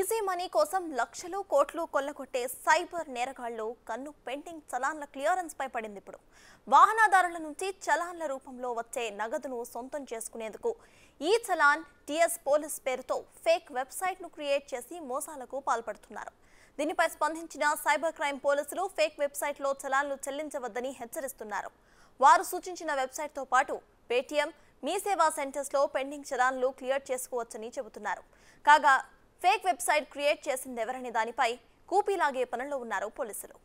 Easy money కోసం లక్షలు కోట్లు కొల్లగొట్టే సైబర్ నేరగాళ్లు కన్ను పెండింగ్ చలాన్ల క్లియరెన్స్ పై పడింది. ఇప్పుడు వాహనదారుల నుంచి చలాన్ల రూపంలో వచ్చే నగదును సొంతం చేసుకునేందుకు ఈ చలాన్ టీఎస్ పోలీస్ పేరుతో ఫేక్ వెబ్సైట్ ను క్రియేట్ చేసి మోసాలకు పాల్పడుతున్నారు. దీనిపై స్పందించిన సైబర్ క్రైమ్ పోలీసులు ఫేక్ వెబ్సైట్ లో చలాన్లు చెల్లించవద్దని హెచ్చరిస్తున్నారు. వారు సూచించిన వెబ్సైట్ తో పాటు పేటీఎం, మీ సేవా సెంటర్స్ లో పెండింగ్ చలాన్లు క్లియర్ చేసుకోవచ్చని చెబుతున్నారు. కాగా ఫేక్ వెబ్సైట్ క్రియేట్ చేసిందెవరనే దానిపై కూపీలాగే పనుల్లో ఉన్నారు పోలీసులు.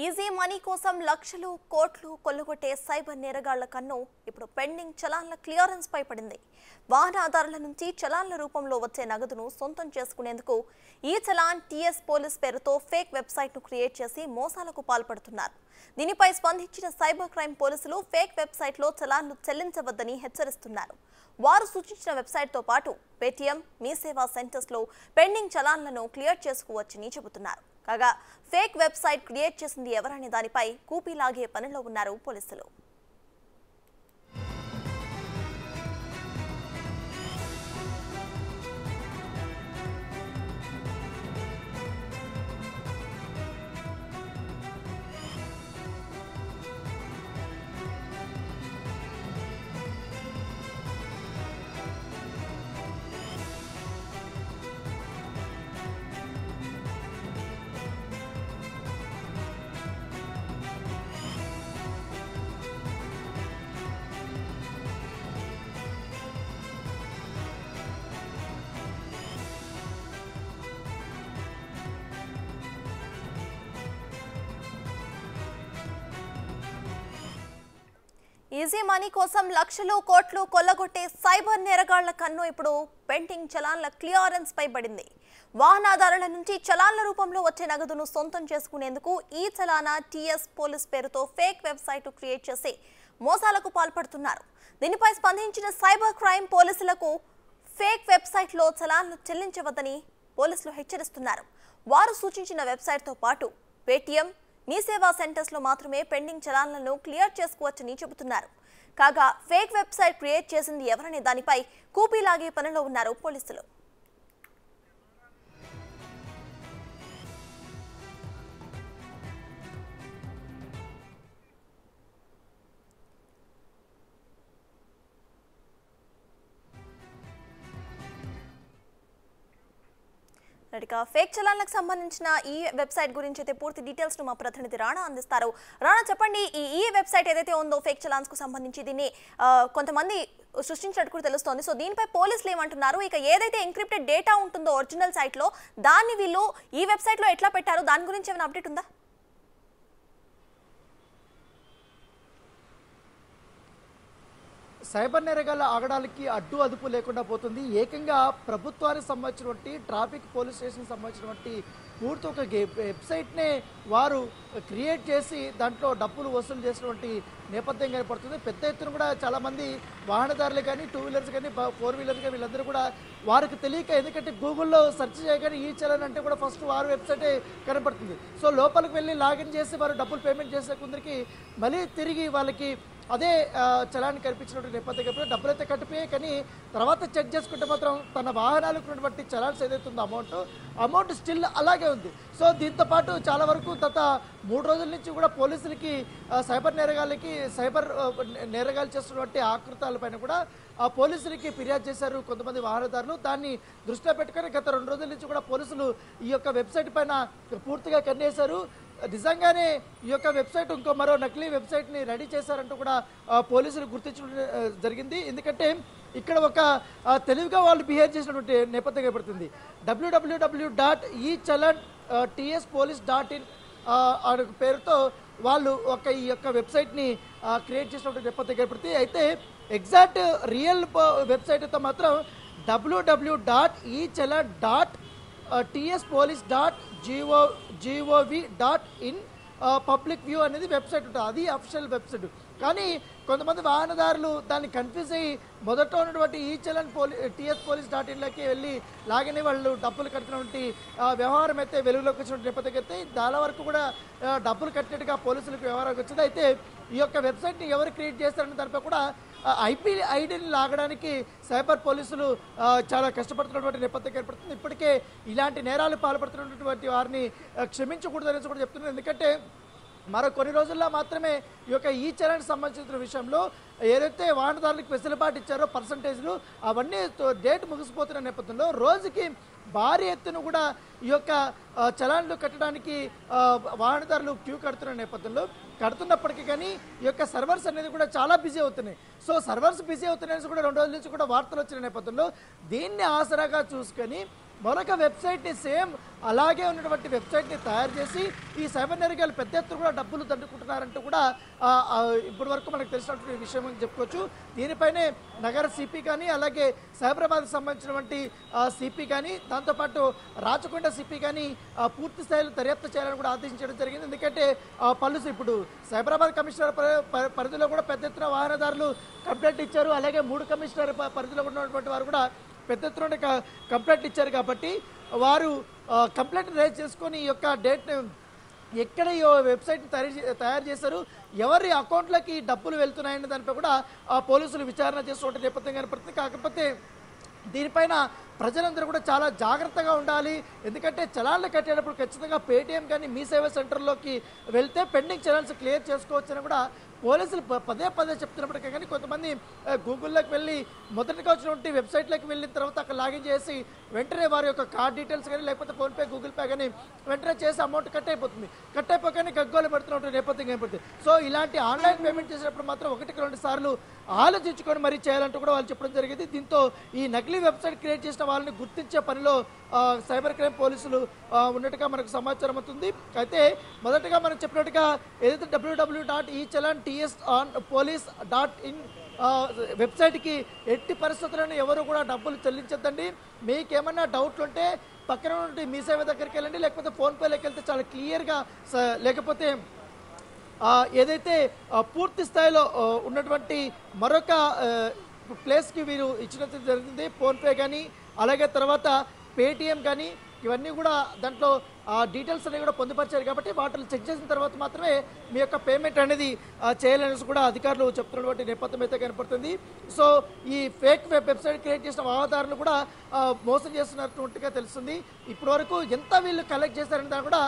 ఈజీ మనీ కోసం లక్షలు కోట్లు కొల్లగొట్టే సైబర్ నేరగాళ్ల కన్ను ఇప్పుడు పెండింగ్ చలాన్ల క్లియరెన్స్ పై పడింది. వాహనదారుల నుంచి చలాన్ల రూపంలో వచ్చే నగదును సొంతం చేసుకునేందుకు ఈ చలాన్ టీఎస్ పోలీస్ పేరుతో ఫేక్ వెబ్సైట్ ను క్రియేట్ చేసి మోసాలకు పాల్పడుతున్నారు. దీనిపై స్పందించిన సైబర్ క్రైమ్ పోలీసులు ఫేక్ వెబ్సైట్ లో చలాన్లు చెల్లించవద్దని హెచ్చరిస్తున్నారు. వారు సూచించిన వెబ్సైట్ తో పాటు పేటీఎం, మీ సేవా సెంటర్స్ లో పెండింగ్ చలాన్లను క్లియర్ చేసుకోవచ్చని చెబుతున్నారు. కాగా ఫేక్ వెబ్సైట్ క్రియేట్ చేసింది ఎవరనే దానిపై కూపీలాగే పనిలో ఉన్నారు పోలీసులు. ఈజీ మనీ కోసం లక్షలు కోట్లు కొల్లగొట్టే సైబర్ నేరగాళ్ల కన్ను ఇప్పుడు పెండింగ్ చలాన్ల క్లియరెన్స్ పై పడింది. వాహనదారుల నుంచి చలాన్ల రూపంలో వచ్చే నగదును సొంతం చేసుకునేందుకు ఈ చలానా టీఎస్ పోలీస్ పేరుతో ఫేక్ వెబ్సైట్ క్రియేట్ చేసి మోసాలకు పాల్పడుతున్నారు. దీనిపై స్పందించిన సైబర్ క్రైమ్ పోలీసులకు ఫేక్ వెబ్సైట్ లో చలాన్లు చెల్లించవద్దని పోలీసులు హెచ్చరిస్తున్నారు. వారు సూచించిన వెబ్సైట్ తో పాటు పేటీఎం, మీ సేవా సెంటర్స్ లో మాత్రమే పెండింగ్ చలాన్లను క్లియర్ చేసుకోవచ్చని చెబుతున్నారు. కాగా ఫేక్ వెబ్సైట్ క్రియేట్ చేసింది ఎవరనే దానిపై కూపీలాగే పనిలో ఉన్నారు పోలీసులు. ఫేక్ చలాన్లకు సంబంధించిన ఈ వెబ్సైట్ గురించి అయితే పూర్తి డీటెయిల్స్ ను మా ప్రతినిధి రాణా అందిస్తారు. రాణా, చెప్పండి, ఈ వెబ్సైట్ ఏదైతే ఉందో ఫేక్ చలాన్స్ కు సంబంధించి దీన్ని కొంతమంది సృష్టించినట్టు కూడా తెలుస్తోంది. సో దీనిపై పోలీసులు ఏమంటున్నారు? ఇక ఏదైతే ఎన్క్రిప్టెడ్ డేటా ఉంటుందో ఒరిజినల్ సైట్ లో, దాన్ని వీళ్ళు ఈ వెబ్సైట్ లో ఎట్లా పెట్టారు, దాని గురించి ఏమైనా అప్డేట్ ఉందా? సైబర్ నేరగాళ్ల ఆగడాలకి అడ్డు అదుపు లేకుండా పోతుంది. ఏకంగా ప్రభుత్వానికి సంబంధించినటువంటి ట్రాఫిక్ పోలీస్ స్టేషన్ సంబంధించినటువంటి పూర్తి ఒక వెబ్సైట్నే వారు క్రియేట్ చేసి దాంట్లో డబ్బులు వసూలు చేసినటువంటి నేపథ్యం కనపడుతుంది. పెద్ద ఎత్తున కూడా చాలామంది వాహనదారులు కానీ, 2 వీలర్స్ కానీ, 4 వీలర్స్ కానీ వీళ్ళందరూ కూడా వారికి తెలియక, ఎందుకంటే గూగుల్లో సెర్చ్ చేయగానే ఈ చలాన్ అంటే కూడా ఫస్ట్ వారి వెబ్సైటే కనపడుతుంది. సో లోపలికి వెళ్ళి లాగిన్ చేసి వారు డబ్బులు పేమెంట్ చేసే కొందరికి మళ్ళీ తిరిగి వాళ్ళకి అదే చలాన్ని కనిపించినటువంటి నేపథ్యం డబ్బులు అయితే కట్టిపోయాయి. కానీ తర్వాత చెక్ చేసుకుంటే మాత్రం తన వాహనాలకు ఉన్నటువంటి చలాన్స్ ఏదైతే ఉందో అమౌంట్ స్టిల్ అలాగే ఉంది. సో దీంతో పాటు చాలా వరకు గత 3 రోజుల నుంచి కూడా పోలీసులకి సైబర్ నేరగాళ్ళు చేస్తున్నటువంటి ఆకృతాలపైన కూడా పోలీసులకి ఫిర్యాదు చేశారు కొంతమంది వాహనదారులు. దాన్ని దృష్టిలో పెట్టుకొని గత 2 రోజుల నుంచి కూడా పోలీసులు ఈ యొక్క వెబ్సైట్ పైన పూర్తిగా కన్నేశారు. నిజంగానే ఈ యొక్క వెబ్సైట్ ఇంకో మరో నకిలీ వెబ్సైట్ని రెడీ చేశారంటూ కూడా పోలీసులు గుర్తించడం జరిగింది. ఎందుకంటే ఇక్కడ ఒక తెలివిగా వాళ్ళు బిహేవ్ చేసినటువంటి నేపథ్యం ఏర్పడుతుంది. www.echalanttspolice.in అనే పేరుతో వాళ్ళు ఈ యొక్క వెబ్సైట్ని క్రియేట్ చేసినటువంటి నేపథ్యం ఏర్పడుతుంది. అయితే ఎగ్జాక్ట్ రియల్ వెబ్సైట్ అయితే మాత్రం www.echalanttspolice.gov.in పబ్లిక్ వ్యూ అనేది వెబ్సైట్ ఉంటుంది. అది అఫిషియల్ వెబ్సైట్. కానీ కొంతమంది వాహనదారులు దాన్ని కన్ఫ్యూజ్ అయ్యి మొదట ఉన్నటువంటి ఈ చలన్ TSPolice.in వెళ్ళి లాగని వాళ్ళు డబ్బులు కట్టినటువంటి వ్యవహారం అయితే వెలుగులోకి వచ్చిన నేపథ్యం అయితే చాలా వరకు కూడా డబ్బులు కట్టినట్టుగా పోలీసులకు వ్యవహారం వచ్చింది. అయితే ఈ యొక్క వెబ్సైట్ని ఎవరు క్రియేట్ చేస్తారనే దానిపై కూడా ఐడీని లాగడానికి సైబర్ పోలీసులు చాలా కష్టపడుతున్నటువంటి నేపథ్యం ఏర్పడుతుంది. ఇప్పటికే ఇలాంటి నేరాలు పాల్పడుతున్నటువంటి వారిని క్షమించకూడదని కూడా చెప్తున్నారు. ఎందుకంటే మరో కొన్ని రోజుల్లో మాత్రమే ఈ యొక్క ఈ చలాన్ సంబంధించిన విషయంలో ఏదైతే వాహనదారులకు వెసులుబాటు ఇచ్చారో పర్సంటేజ్లు అవన్నీ డేట్ ముగిసిపోతున్న నేపథ్యంలో రోజుకి భారీ ఎత్తున కూడా ఈ యొక్క చలాన్లు కట్టడానికి వాహనదారులు క్యూ కడుతున్న నేపథ్యంలో కడుతున్నప్పటికీ కానీ ఈ యొక్క సర్వర్స్ అనేది కూడా చాలా బిజీ అవుతున్నాయి. సో సర్వర్స్ బిజీ అవుతున్నాయని కూడా 2 రోజుల నుంచి కూడా వార్తలు వచ్చిన నేపథ్యంలో దీన్ని ఆసరాగా చూసుకొని మరొక వెబ్సైట్ని సేమ్ అలాగే ఉన్నటువంటి వెబ్సైట్ని తయారు చేసి ఈ సైబర్ నేరగాలు పెద్ద ఎత్తున కూడా డబ్బులు దండుకుంటున్నారంటూ కూడా ఇప్పటి వరకు మనకు తెలిసినటువంటి విషయం అని చెప్పుకోవచ్చు. దీనిపైనే నగర సిపి కానీ అలాగే సైబరాబాద్కి సంబంధించినటువంటి సిపి కానీ దాంతోపాటు రాచకొండ సిపి కానీ పూర్తి స్థాయిలో దర్యాప్తు చేయాలని కూడా ఆదేశించడం జరిగింది. ఎందుకంటే పలు ఇప్పుడు సైబరాబాద్ కమిషనర్ పరిధిలో కూడా పెద్ద ఎత్తున వాహనదారులు కంప్లైంట్ ఇచ్చారు. అలాగే 3 కమిషనర్ పరిధిలో ఉన్నటువంటి వారు కూడా పెద్ద ఎత్తున కంప్లైంట్ ఇచ్చారు. కాబట్టి వారు కంప్లైంట్ రైజ్ చేసుకొని ఈ యొక్క డేట్ ఎక్కడ ఈ వెబ్సైట్ని తయారు చేశారు, ఎవరి అకౌంట్లకి డబ్బులు వెళ్తున్నాయనే దానిపై కూడా పోలీసులు విచారణ చేస్తున్న నేపథ్యం కనపడుతుంది. కాకపోతే దీనిపైన ప్రజలందరూ కూడా చాలా జాగ్రత్తగా ఉండాలి. ఎందుకంటే చలాన్లు కట్టేటప్పుడు ఖచ్చితంగా పేటీఎం కానీ మీ సేవా సెంటర్లోకి వెళ్తే పెండింగ్ చలాన్స్ క్లియర్ చేసుకోవచ్చని కూడా పోలీసులు పదే చెప్తున్నప్పటికీ కానీ కొంతమంది గూగుల్లోకి వెళ్ళి మొదటిగా వచ్చినటువంటి వెబ్సైట్లోకి వెళ్ళిన తర్వాత అక్కడ లాగిన్ చేసి వెంటనే వారి యొక్క కార్డ్ డీటెయిల్స్ కానీ లేకపోతే ఫోన్పే గూగుల్ పే కానీ వెంటనే చేసి అమౌంట్ కట్ అయిపోగానే గగ్గోలు పెడుతున్నటువంటి నేపథ్యం ఏర్పడుతుంది. సో ఇలాంటి ఆన్లైన్ పేమెంట్ చేసినప్పుడు మాత్రం 1-2 సార్లు ఆలోచించుకొని మరీ చేయాలంటూ కూడా వాళ్ళు చెప్పడం జరిగింది. దీంతో ఈ నకిలీ వెబ్సైట్ క్రియేట్ చేసిన వాళ్ళని గుర్తించే పనిలో సైబర్ క్రైమ్ పోలీసులు ఉన్నట్టుగా మనకు సమాచారం అవుతుంది. అయితే మొదటగా మనం చెప్పినట్టుగా ఏదైతే www.echalanttspolice.in వెబ్సైట్కి ఎట్టి పరిస్థితులను ఎవరు కూడా డబ్బులు చెల్లించద్దండి. మీకేమన్నా డౌట్లు ఉంటే పక్కన నుండి మీ సేవ దగ్గరికి వెళ్ళండి, లేకపోతే ఫోన్పేలోకి వెళ్తే చాలా క్లియర్గా లేకపోతే ఏదైతే పూర్తి స్థాయిలో ఉన్నటువంటి మరొక ప్లేస్కి వీరు ఇచ్చినట్టు జరిగింది. ఫోన్పే కానీ అలాగే తర్వాత పేటిఎం కానీ ఇవన్నీ కూడా దాంట్లో డీటెయిల్స్ అనేవి కూడా పొందుపరిచారు. కాబట్టి వాటిని చెక్ చేసిన తర్వాత మాత్రమే మీ యొక్క పేమెంట్ అనేది చేయాలనేసి కూడా అధికారులు చెప్తున్నటువంటి నేపథ్యం అయితే కనపడుతుంది. సో ఈ ఫేక్ వెబ్సైట్ క్రియేట్ చేసిన వాహనదారులు కూడా మోసం చేస్తున్నట్టుగా తెలుస్తుంది. ఇప్పటి వరకు ఎంత వీళ్ళు కలెక్ట్ చేశారని దాన్ని కూడా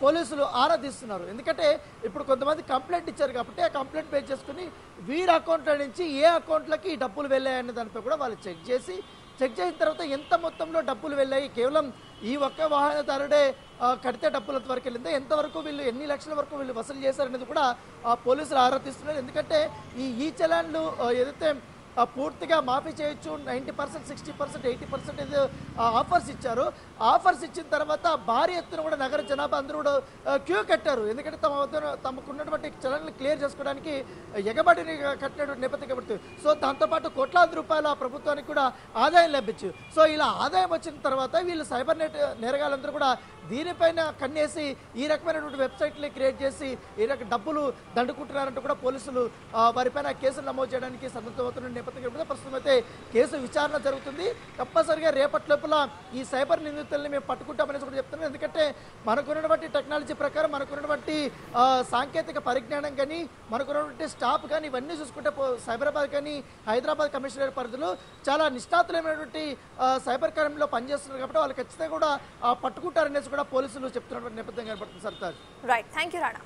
పోలీసులు ఆరాధిస్తున్నారు. ఎందుకంటే ఇప్పుడు కొంతమంది కంప్లైంట్ ఇచ్చారు కాబట్టి ఆ కంప్లైంట్ బేస్ చేసుకుని వీరి అకౌంట్ల నుంచి ఏ అకౌంట్లకి డబ్బులు వెళ్ళాయనే దానిపై కూడా వాళ్ళు చెక్ చేసిన తర్వాత ఎంత మొత్తంలో డబ్బులు వెళ్ళాయి, కేవలం ఈ ఒక్క వాహనదారుడే కడితే డబ్బుల వరకు వెళ్ళిందా, ఎంతవరకు వీళ్ళు ఎన్ని లక్షల వరకు వీళ్ళు వసూలు చేశారనేది కూడా పోలీసులు ఆరాధిస్తున్నారు. ఎందుకంటే ఈ చలాన్లు ఏదైతే పూర్తిగా మాఫీ చేయొచ్చు 90%, 60%, 80% ఆఫర్స్ ఇచ్చారు. ఆఫర్స్ ఇచ్చిన తర్వాత భారీ ఎత్తున కూడా నగర జనాభా అందరూ కూడా క్యూ కట్టారు. ఎందుకంటే తమకున్నటువంటి చలన్లు క్లియర్ చేసుకోవడానికి ఎగబడిని కట్టినటువంటి నేపథ్యం కనబడుతుంది. సో దాంతోపాటు కోట్లాది రూపాయల ప్రభుత్వానికి కూడా ఆదాయం లభించు. సో ఇలా ఆదాయం వచ్చిన తర్వాత వీళ్ళు సైబర్ నేరగాళ్ళందరూ కూడా దీనిపైన కన్నేసి ఈ రకమైనటువంటి వెబ్సైట్లు క్రియేట్ చేసి ఈ రకం డబ్బులు దండుకుంటున్నారంటూ కూడా పోలీసులు వారిపైన కేసులు నమోదు చేయడానికి సన్నద్ధమవుతున్న నేపథ్యం ప్రస్తుతం అయితే కేసు విచారణ జరుగుతుంది. తప్పనిసరిగా రేపటి లోపల ఈ సైబర్ నిందితుల్ని మేము పట్టుకుంటామనేసి కూడా చెప్తున్నాం. ఎందుకంటే మనకున్నటువంటి టెక్నాలజీ ప్రకారం మనకున్నటువంటి సాంకేతిక పరిజ్ఞానం కానీ మనకున్నటువంటి స్టాఫ్ కానీ ఇవన్నీ చూసుకుంటే సైబరాబాద్ కానీ హైదరాబాద్ కమిషనరేట్ పరిధిలో చాలా నిష్ణాతులైనటువంటి సైబర్ క్రైమ్లో పనిచేస్తున్నారు. కాబట్టి వాళ్ళు ఖచ్చితంగా కూడా పట్టుకుంటారనేసి కూడా పోలీసులు చెప్తున్నటువంటి నేపథ్యం కనబడుతుంది. Sartaj. Right, thank you Rana.